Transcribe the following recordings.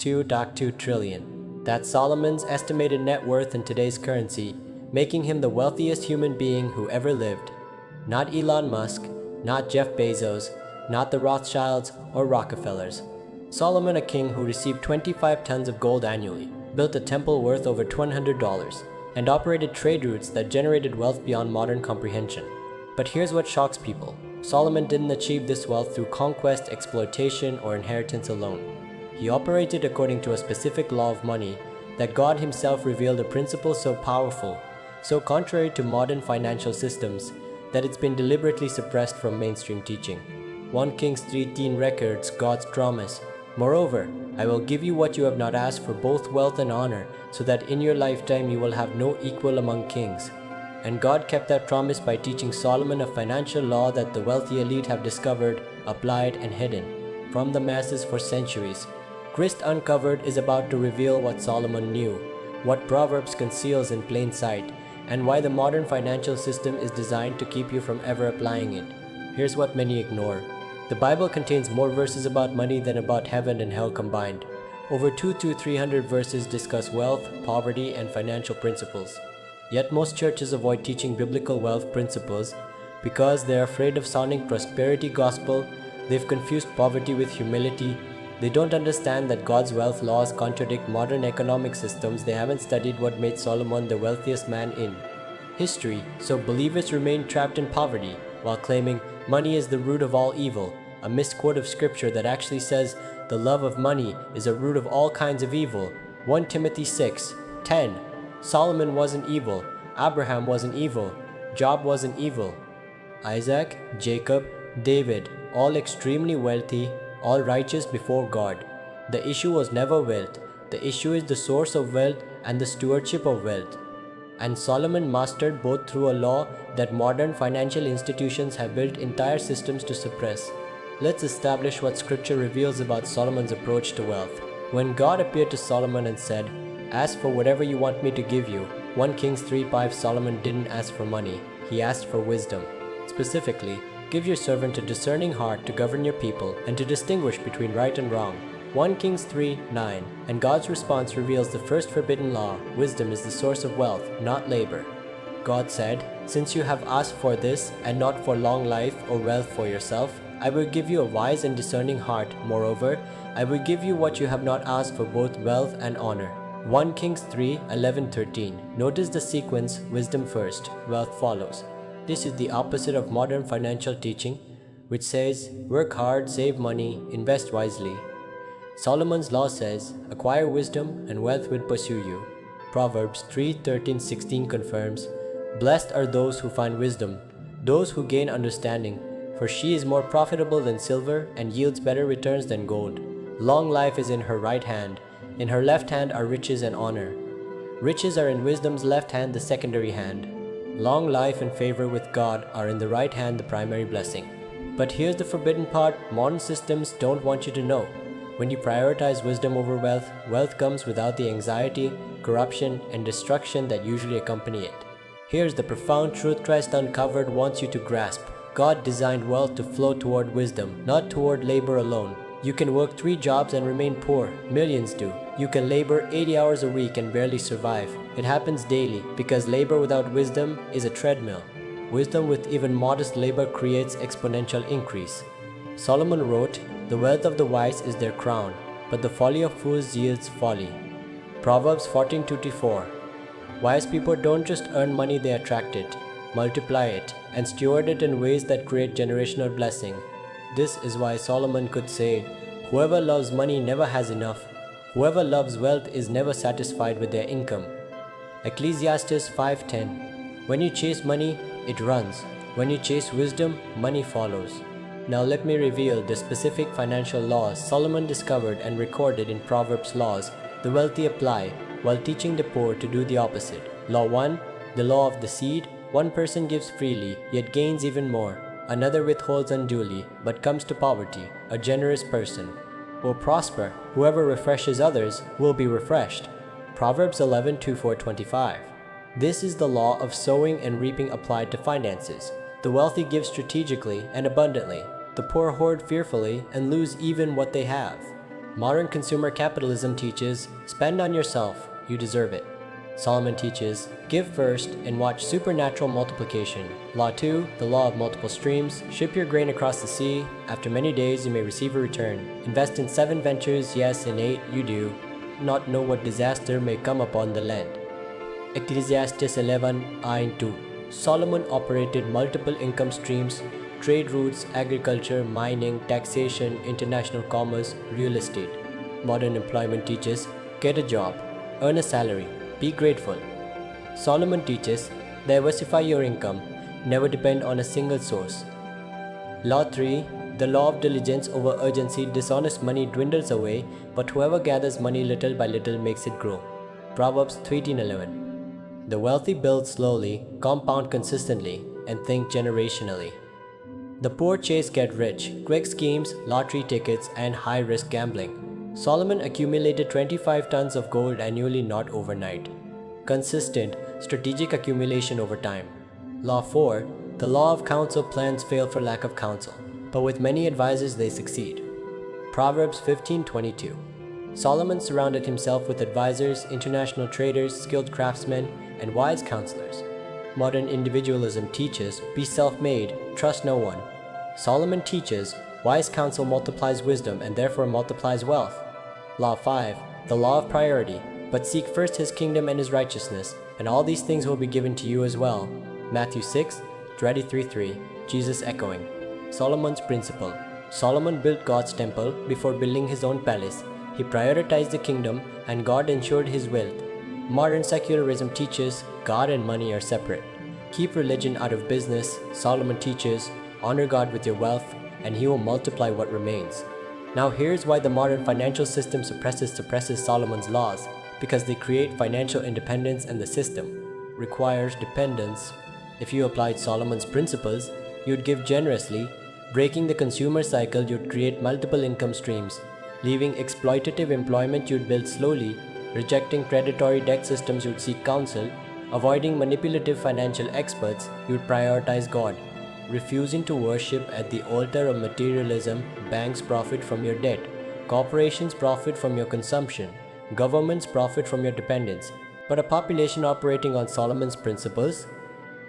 2.2 trillion. That's Solomon's estimated net worth in today's currency, making him the wealthiest human being who ever lived. Not Elon Musk, not Jeff Bezos, not the Rothschilds or Rockefellers. Solomon, a king who received 25 tons of gold annually, built a temple worth over $200, and operated trade routes that generated wealth beyond modern comprehension. But here's what shocks people. Solomon didn't achieve this wealth through conquest, exploitation, or inheritance alone. He operated according to a specific law of money that God himself revealed, a principle so powerful, so contrary to modern financial systems, that it's been deliberately suppressed from mainstream teaching. 1 Kings 3:10 records God's promise. Moreover, I will give you what you have not asked for, both wealth and honor, so that in your lifetime you will have no equal among kings. And God kept that promise by teaching Solomon a financial law that the wealthy elite have discovered, applied, and hidden from the masses for centuries. Christ Uncovered is about to reveal what Solomon knew, what Proverbs conceals in plain sight, and why the modern financial system is designed to keep you from ever applying it. Here's what many ignore. The Bible contains more verses about money than about heaven and hell combined. Over 200 to 300 verses discuss wealth, poverty, and financial principles. Yet most churches avoid teaching biblical wealth principles because they're afraid of sounding prosperity gospel. They've confused poverty with humility. They don't understand that God's wealth laws contradict modern economic systems. They haven't studied what made Solomon the wealthiest man in history. So believers remain trapped in poverty while claiming money is the root of all evil, a misquote of scripture that actually says the love of money is a root of all kinds of evil. 1 Timothy 6:10. Solomon wasn't evil, Abraham wasn't evil, Job wasn't evil. Isaac, Jacob, David, all extremely wealthy, all righteous before God. The issue was never wealth. The issue is the source of wealth and the stewardship of wealth. And Solomon mastered both through a law that modern financial institutions have built entire systems to suppress. Let's establish what scripture reveals about Solomon's approach to wealth. When God appeared to Solomon and said, "Ask for whatever you want me to give you," 1 Kings 3:5, Solomon didn't ask for money, he asked for wisdom. Specifically, give your servant a discerning heart to govern your people and to distinguish between right and wrong. 1 Kings 3:9. And God's response reveals the first forbidden law: wisdom is the source of wealth, not labor. God said, "Since you have asked for this and not for long life or wealth for yourself, I will give you a wise and discerning heart. Moreover, I will give you what you have not asked for, both wealth and honor." 1 Kings 3:11-13. Notice the sequence: wisdom first, wealth follows. This is the opposite of modern financial teaching, which says, work hard, save money, invest wisely. Solomon's law says, acquire wisdom and wealth will pursue you. Proverbs 3:13-16 confirms, blessed are those who find wisdom, those who gain understanding, for she is more profitable than silver and yields better returns than gold. Long life is in her right hand. In her left hand are riches and honor. Riches are in wisdom's left hand, the secondary hand. Long life and favor with God are in the right hand, the primary blessing. But here's the forbidden part modern systems don't want you to know. When you prioritize wisdom over wealth, wealth comes without the anxiety, corruption, and destruction that usually accompany it. Here's the profound truth Christ Uncovered wants you to grasp. God designed wealth to flow toward wisdom, not toward labor alone. You can work 3 jobs and remain poor. Millions do. You can labor 80 hours a week and barely survive. It happens daily because labor without wisdom is a treadmill. Wisdom with even modest labor creates exponential increase. Solomon wrote, "The wealth of the wise is their crown, but the folly of fools yields folly." Proverbs 14:2-4. Wise people don't just earn money, they attract it, multiply it, and steward it in ways that create generational blessing. This is why Solomon could say, whoever loves money never has enough. Whoever loves wealth is never satisfied with their income. Ecclesiastes 5:10. When you chase money, it runs. When you chase wisdom, money follows. Now let me reveal the specific financial laws Solomon discovered and recorded in Proverbs laws the wealthy apply while teaching the poor to do the opposite. Law 1. The law of the seed. One person gives freely, yet gains even more. Another withholds unduly, but comes to poverty. A generous person will prosper. Whoever refreshes others will be refreshed. Proverbs 11:24-25. This is the law of sowing and reaping applied to finances. The wealthy give strategically and abundantly. The poor hoard fearfully and lose even what they have. Modern consumer capitalism teaches, spend on yourself, you deserve it. Solomon teaches, give first and watch supernatural multiplication. Law 2, the law of multiple streams, ship your grain across the sea, after many days you may receive a return. Invest in 7 ventures, yes, in 8 you do, not know what disaster may come upon the land. Ecclesiastes 11:2. Solomon operated multiple income streams, trade routes, agriculture, mining, taxation, international commerce, real estate. Modern employment teaches, get a job, earn a salary, be grateful. Solomon teaches, diversify your income, never depend on a single source. Law 3, the law of diligence over urgency, dishonest money dwindles away, but whoever gathers money little by little makes it grow. Proverbs 13:11. The wealthy build slowly, compound consistently, and think generationally. The poor chase get rich, quick schemes, lottery tickets, and high-risk gambling. Solomon accumulated 25 tons of gold annually, not overnight. Consistent, strategic accumulation over time. Law 4, the law of counsel, plans fail for lack of counsel, but with many advisors they succeed. Proverbs 15:22. Solomon surrounded himself with advisors, international traders, skilled craftsmen, and wise counselors. Modern individualism teaches, be self-made, trust no one. Solomon teaches, wise counsel multiplies wisdom and therefore multiplies wealth. Law 5, the law of priority, but seek first his kingdom and his righteousness, and all these things will be given to you as well. Matthew 6:33, Jesus echoing. Solomon's principle. Solomon built God's temple before building his own palace. He prioritized the kingdom and God ensured his wealth. Modern secularism teaches, God and money are separate. Keep religion out of business. Solomon teaches, honor God with your wealth and he will multiply what remains. Now here's why the modern financial system suppresses Solomon's laws, because they create financial independence and the system requires dependence. If you applied Solomon's principles, you'd give generously. Breaking the consumer cycle, you'd create multiple income streams. Leaving exploitative employment, you'd build slowly. Rejecting predatory debt systems, you'd seek counsel. Avoiding manipulative financial experts, you'd prioritize God. Refusing to worship at the altar of materialism, banks profit from your debt. Corporations profit from your consumption. Governments profit from your dependence. But a population operating on Solomon's principles,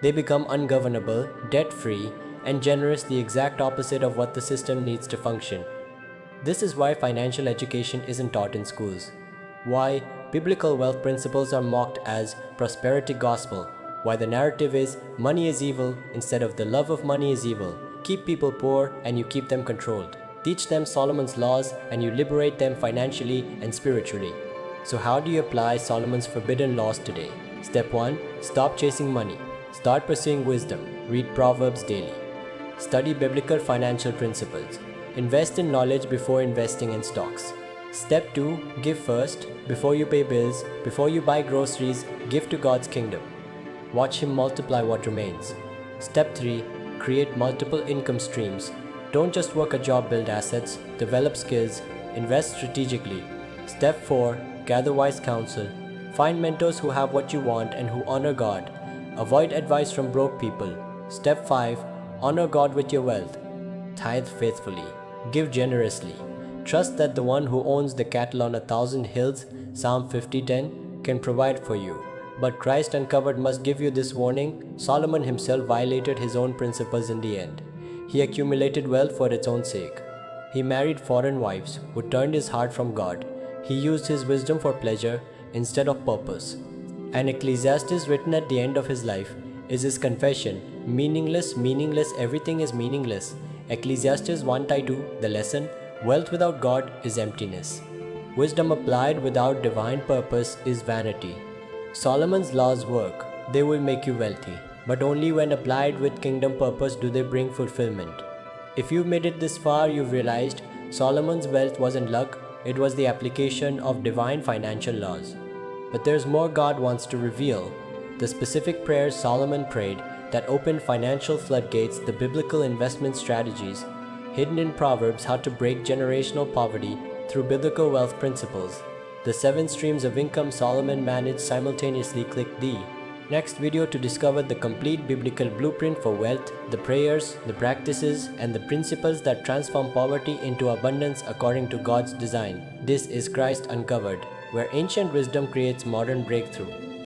they become ungovernable, debt-free, and generous, the exact opposite of what the system needs to function. This is why financial education isn't taught in schools. Why biblical wealth principles are mocked as prosperity gospel. Why the narrative is money is evil instead of the love of money is evil. Keep people poor and you keep them controlled. Teach them Solomon's laws and you liberate them financially and spiritually. So how do you apply Solomon's forbidden laws today? Step 1. Stop chasing money. Start pursuing wisdom. Read Proverbs daily. Study biblical financial principles. Invest in knowledge before investing in stocks. Step 2. Give first. Before you pay bills, before you buy groceries, give to God's kingdom. Watch him multiply what remains. Step 3. Create multiple income streams. Don't just work a job, build assets, develop skills, invest strategically. Step 4. Gather wise counsel. Find mentors who have what you want and who honor God. Avoid advice from broke people. Step 5. Honor God with your wealth. Tithe faithfully. Give generously. Trust that the one who owns the cattle on 1,000 hills, Psalm 50:10, can provide for you. But Christ uncovered must give you this warning. Solomon himself violated his own principles in the end. He accumulated wealth for its own sake. He married foreign wives who turned his heart from God. He used his wisdom for pleasure instead of purpose. And Ecclesiastes, written at the end of his life, is his confession. Meaningless, meaningless, everything is meaningless. Ecclesiastes 1:2, the lesson, wealth without God is emptiness. Wisdom applied without divine purpose is vanity. Solomon's laws work. They will make you wealthy, but only when applied with kingdom purpose do they bring fulfillment. If you've made it this far, you've realized Solomon's wealth wasn't luck, it was the application of divine financial laws. But there's more God wants to reveal. The specific prayers Solomon prayed that opened financial floodgates, the biblical investment strategies hidden in Proverbs, how to break generational poverty through biblical wealth principles, the 7 streams of income Solomon managed simultaneously. Click the next video to discover the complete biblical blueprint for wealth, the prayers, the practices, and the principles that transform poverty into abundance according to God's design. This is Christ Uncovered, where ancient wisdom creates modern breakthrough.